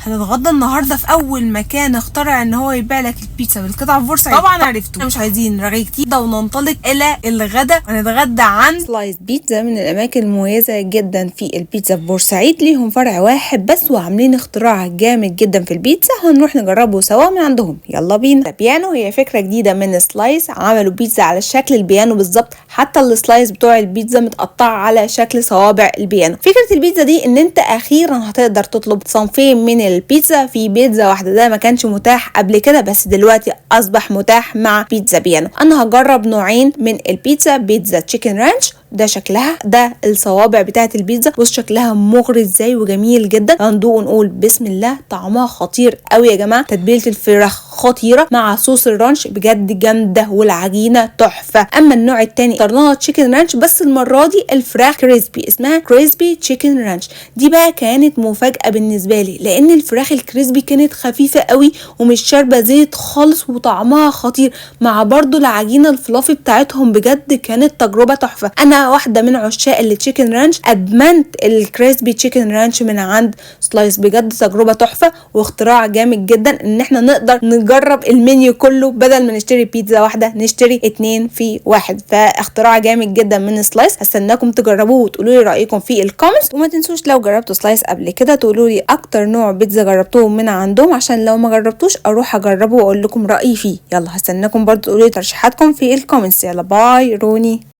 هنتغدى النهارده في اول مكان اخترع ان هو يبيع لك البيتزا بالقطع في بورسعيد. طبعا عرفتوا مش عايزين رغي كتير ده، وننطلق الى الغدا. هنتغدى عن سلايس بيتزا من الاماكن المميزه جدا في البيتزا في بورسعيد. ليهم فرع واحد بس وعاملين اختراع جامد جدا في البيتزا، هنروح نجربه سوا من عندهم. يلا بينا. بيانو هي فكره جديده من سلايس، عملوا بيتزا على شكل البيانو بالظبط، حتى السلايس بتوع البيتزا متقطعه على شكل صوابع البيانو. فكره البيتزا دي ان انت اخيرا هتقدر تطلب صنفين من البيتزا في بيتزا واحده، ده ما كانش متاح قبل كده بس دلوقتي اصبح متاح مع بيتزا بيانو. انا هجرب نوعين من البيتزا، بيتزا تشيكن رانش، ده شكلها، ده الصوابع بتاعت البيتزا، بص شكلها مغري ازاي وجميل جدا. هندوق ونقول بسم الله. طعمها خطير قوي يا جماعه، تتبيله الفراخ خطيره مع صوص الرانش بجد جامده، والعجينه تحفه. اما النوع التاني اخترناها تشيكن رانش، بس المره دي الفراخ كريسبي، اسمها كريسبي تشيكن رانش. دي بقى كانت مفاجاه بالنسبه لي، لان الفراخ الكريسبي كانت خفيفه قوي ومش شاربه زيت خالص، وطعمها خطير مع برضو العجينه الفلافي بتاعتهم، بجد كانت تجربه تحفه. انا واحده من عشاق التشيكن رانش، ادمنت الكريسبي تشيكن رانش من عند سلايس، بجد تجربه تحفه واختراع جامد جدا ان احنا نقدر نجرب المنيو كله، بدل ما نشتري بيتزا واحده نشتري 2 في 1. فاختراع جامد جدا من سلايس، هستناكم تجربوه وتقولوا لي رايكم في الكومنتس. وما تنسوش لو جربتوا سلايس قبل كده تقولوا لي اكتر نوع بيتزا جربتوه من عندهم، عشان لو ما جربتوش اروح اجربه واقول لكم رايي فيه. يلا هستناكم برضو تقولوا لي ترشيحاتكم في الكومنتس. يلا باي روني.